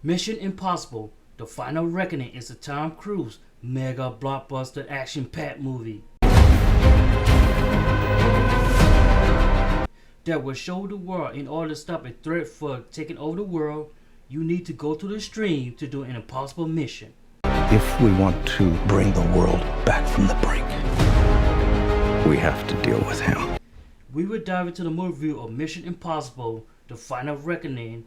Mission Impossible: The Final Reckoning is a Tom Cruise mega blockbuster action-packed movie that will show the world in order to stop a threat for taking over the world, you need to go to the extreme to do an impossible mission. If we want to bring the world back from the brink, we have to deal with him. We will dive into the movie review of Mission Impossible: The Final Reckoning,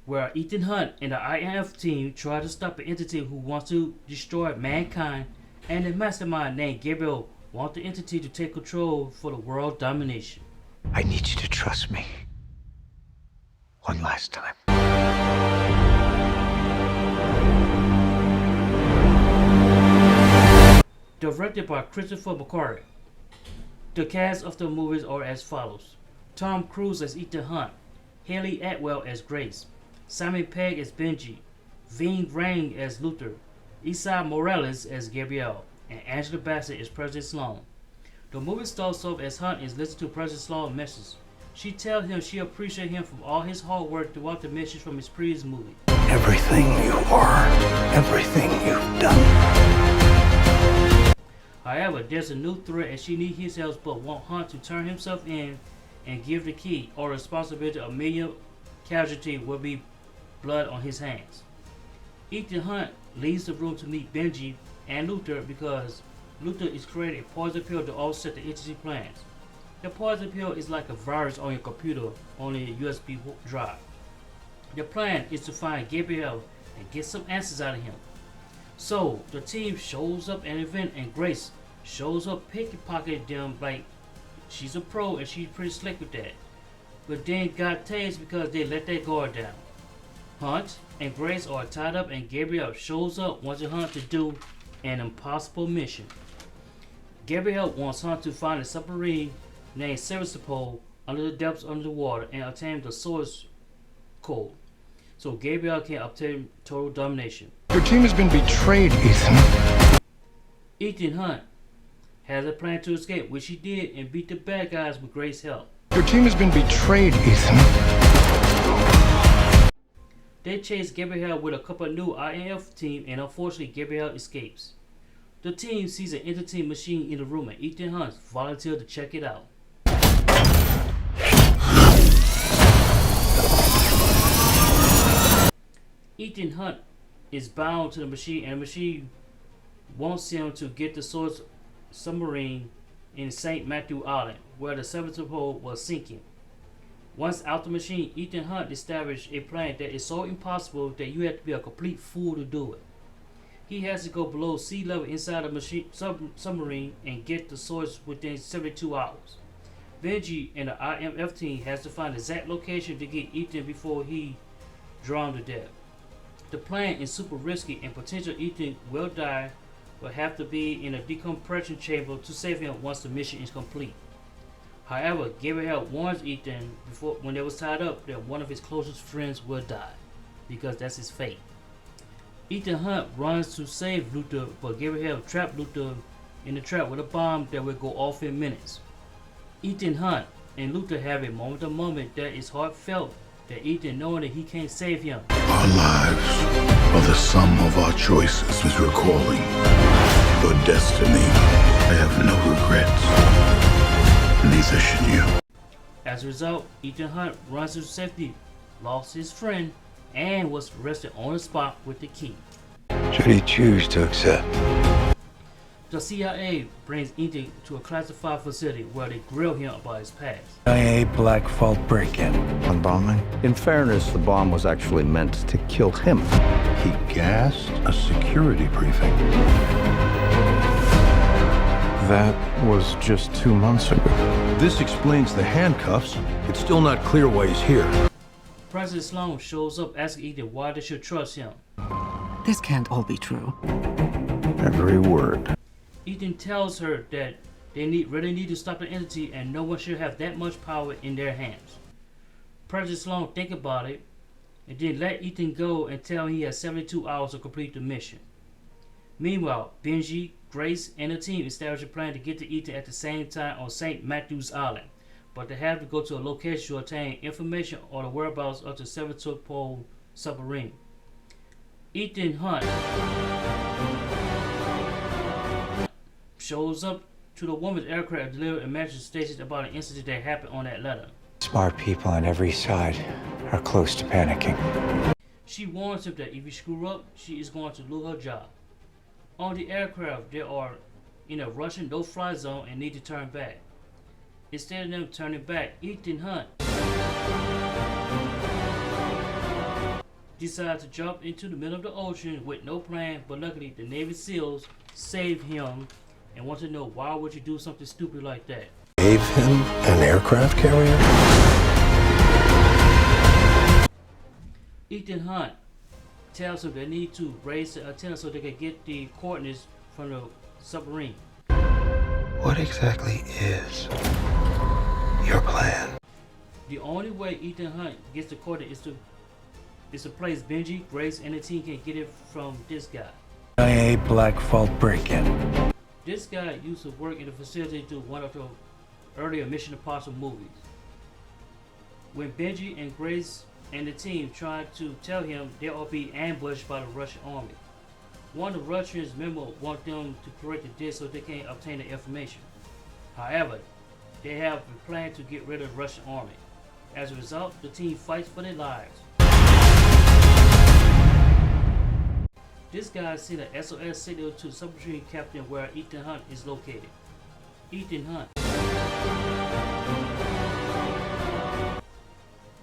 where Ethan Hunt and the IMF team try to stop an entity who wants to destroy mankind, and the mastermind named Gabriel wants the entity to take control for the world domination. I need you to trust me. One last time. Directed by Christopher McQuarrie. The cast of the movies are as follows: Tom Cruise as Ethan Hunt, Haley Atwell as Grace, Simon Pegg as Benji, Ving Rhames as Luther, Isai Morales as Gabriel, and Angela Bassett as President Sloane. The movie starts off as Hunt is listening to President Sloane's message. She tells him she appreciates him for all his hard work throughout the message from his previous movie. Everything you are, everything you've done. However, there's a new threat and she needs his help but wants Hunt to turn himself in and give the key, or responsibility of a million casualties will be blood on his hands. Ethan Hunt leaves the room to meet Benji and Luther because Luther is creating a poison pill to offset the entity plans. The poison pill is like a virus on your computer on a USB drive. The plan is to find Gabriel and get some answers out of him. So the team shows up at an event and Grace shows up pickpocketing them like she's a pro and she's pretty slick with that. But then got tased because they let their guard down. Hunt and Grace are tied up and Gabriel shows up wanting Hunt to do an impossible mission. Gabriel wants Hunt to find a submarine named Sevastopol under the depths under the water and obtain the source code, so Gabriel can obtain total domination. Your team has been betrayed, Ethan. Ethan Hunt has a plan to escape, which he did, and beat the bad guys with Grace's help. Your team has been betrayed, Ethan. They chase Gabriel with a couple of new IMF team, and unfortunately Gabriel escapes. The team sees an entity machine in the room and Ethan Hunt volunteers to check it out. Ethan Hunt is bound to the machine and the machine wants him to get the source submarine in St. Matthew Island, where the Sevastopol was sinking. Once out the machine, Ethan Hunt established a plan that is so impossible that you have to be a complete fool to do it. He has to go below sea level inside the submarine and get the source within 72 hours. Benji and the IMF team has to find the exact location to get Ethan before he drowned to death. The plan is super risky and potential Ethan will die, but have to be in a decompression chamber to save him once the mission is complete. However, Gabriel warns Ethan before when they was tied up that one of his closest friends will die, because that's his fate. Ethan Hunt runs to save Luther, but Gabriel trapped Luther in the trap with a bomb that will go off in minutes. Ethan Hunt and Luther have a moment that is heartfelt, that Ethan knowing that he can't save him. Our lives are the sum of our choices, as you're calling. Your destiny. I have no regrets. Neither should you. As a result, Ethan Hunt runs to safety, lost his friend, and was arrested on the spot with the key. Should he choose to accept? The CIA brings Ethan to a classified facility where they grill him about his past. CIA Black Vault break-in. On bombing? In fairness, the bomb was actually meant to kill him. He gassed a security briefing. That was just 2 months ago. This explains the handcuffs. It's still not clear why he's here. President Sloane shows up asking Ethan why they should trust him. This can't all be true. Every word. Ethan tells her that they really need to stop the entity and no one should have that much power in their hands. President Sloane think about it and then let Ethan go and tell him he has 72 hours to complete the mission. Meanwhile, Benji, Grace, and the team establish a plan to get to Ethan at the same time on St. Matthew's Island, but they have to go to a location to obtain information on the whereabouts of the Sevastopol submarine. Ethan Hunt shows up to the woman's aircraft to deliver a message to stations about an incident that happened on that letter. Smart people on every side are close to panicking. She warns him that if he screw up, she is going to lose her job. On the aircraft, they are in a Russian no-fly zone and need to turn back. Instead of them turning back, Ethan Hunt decides to jump into the middle of the ocean with no plan, but luckily the Navy SEALs save him and want to know why would you do something stupid like that. Gave him an aircraft carrier? Ethan Hunt tells him they need to raise the antenna so they can get the coordinates from the submarine. What exactly is your plan? The only way Ethan Hunt gets the coordinates is to place Benji, Grace, and the team can get it from this guy. CIA Black Vault break-in. This guy used to work in the facility to one of the earlier Mission Impossible movies. When Benji and Grace and the team tried to tell him they are being ambushed by the Russian army, one of the Russians' members want them to correct the disc so they can obtain the information. However, they have a plan to get rid of the Russian army. As a result, the team fights for their lives. This guy sent a SOS signal to the submarine captain where Ethan Hunt is located. Ethan Hunt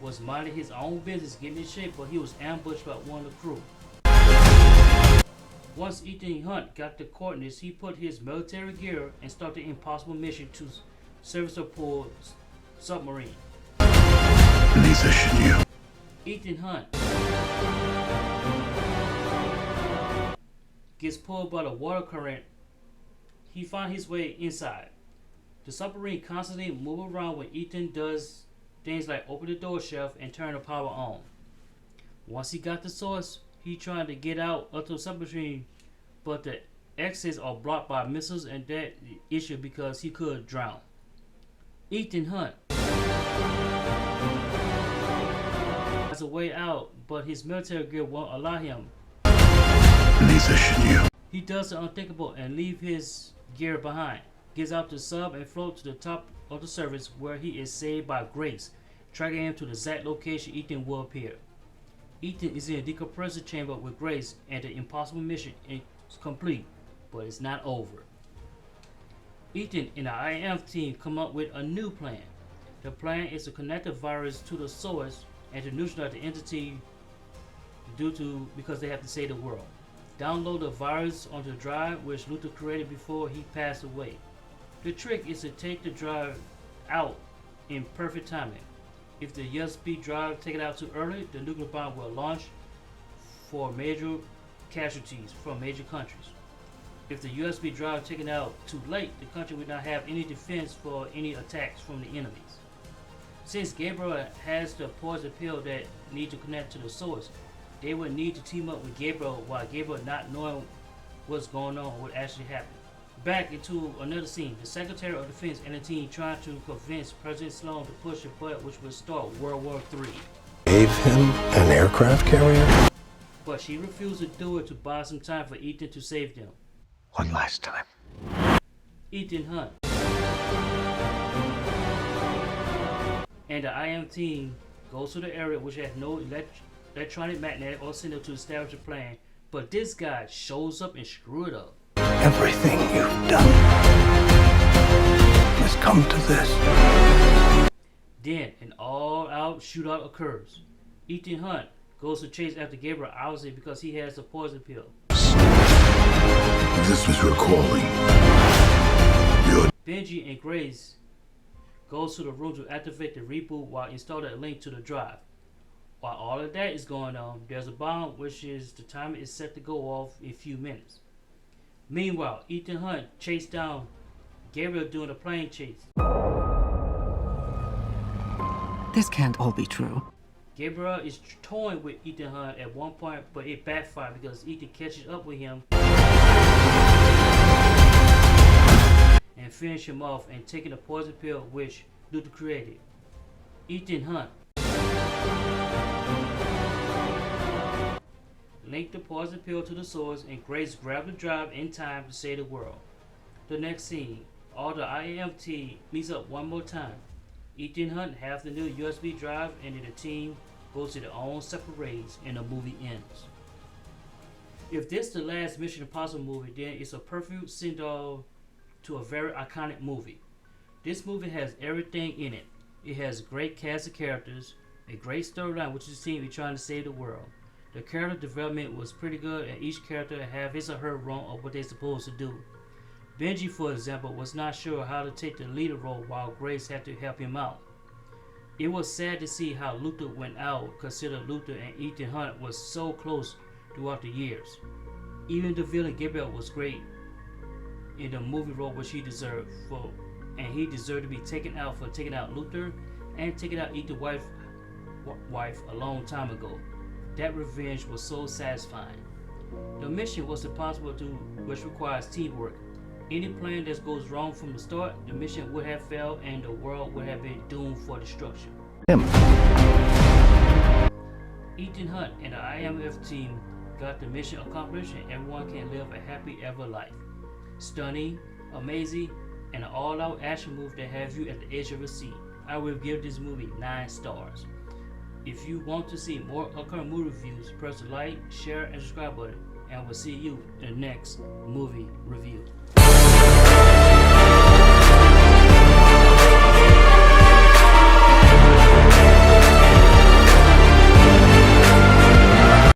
was minding his own business, getting in shape, but he was ambushed by one of the crew. Once Ethan Hunt got the coordinates, he put his military gear and started the impossible mission to Sevastopol submarine. Neither should you. Ethan Hunt gets pulled by the water current. He finds his way inside. The submarine constantly moves around when Ethan does things like open the door shelf and turn the power on. Once he got the source, he tried to get out of the submarine, but the exits are blocked by missiles and that issue because he could drown. Ethan Hunt has a way out, but his military gear won't allow him. Neither should you. He does the unthinkable and leave his gear behind. Gets out the sub and floats to the top of the surface where he is saved by Grace, tracking him to the exact location Ethan will appear. Ethan is in a decompressor chamber with Grace and the impossible mission is complete, but it's not over. Ethan and the IM team come up with a new plan. The plan is to connect the virus to the source and to neutralize the entity because they have to save the world. Download the virus onto the drive which Luther created before he passed away. The trick is to take the drive out in perfect timing. If the USB drive taken out too early, the nuclear bomb will launch for major casualties from major countries. If the USB drive taken out too late, the country will not have any defense for any attacks from the enemies. Since Gabriel has the poison pill that needs to connect to the source, they would need to team up with Gabriel while Gabriel not knowing what's going on or what actually happened. Back into another scene, the Secretary of Defense and the team trying to convince President Sloane to push a button which would start World War III. Gave him an aircraft carrier? But she refused to do it to buy some time for Ethan to save them. One last time. Ethan Hunt and the IM team goes to the area which has no electronic magnetic or signal to establish a plan, but this guy shows up and screw it up. Everything you've done has come to this. Then an all-out shootout occurs. Ethan Hunt goes to chase after Gabriel, obviously because he has the poison pill. This was recalling. Benji and Grace goes to the room to activate the reboot while installing a link to the drive. While all of that is going on, there's a bomb which is the timer is set to go off in a few minutes. Meanwhile, Ethan Hunt chased down Gabriel during a plane chase. This can't all be true. Gabriel is toying with Ethan Hunt at one point, but it backfired because Ethan catches up with him and finish him off and taking the poison pill which Luther created. Ethan Hunt linked the poison pill to the swords, and Grace grabbed the drive in time to save the world. The next scene, all the IAM team meets up one more time. Ethan Hunt has the new USB drive, and then the team goes to their own separate ways, and the movie ends. If this is the last Mission Impossible movie, then it's a perfect send-off to a very iconic movie. This movie has everything in it. It has a great cast of characters, a great storyline, which is the team trying to save the world. The character development was pretty good, and each character have his or her role of what they're supposed to do. Benji, for example, was not sure how to take the leader role while Grace had to help him out. It was sad to see how Luther went out, considering Luther and Ethan Hunt was so close throughout the years. Even the villain Gabriel was great in the movie role which he deserved for, and he deserved to be taken out for taking out Luther and taking out Ethan's wife a long time ago. That revenge was so satisfying. The mission was impossible to, which requires teamwork. Any plan that goes wrong from the start, the mission would have failed and the world would have been doomed for destruction. Ethan Hunt and the IMF team got the mission accomplished, and everyone can live a happy ever life. Stunning, amazing, and an all-out action movie that has you at the edge of your seat. I will give this movie 9 stars. If you want to see more upcoming movie reviews, press the like, share, and subscribe button, and we'll see you in the next movie review.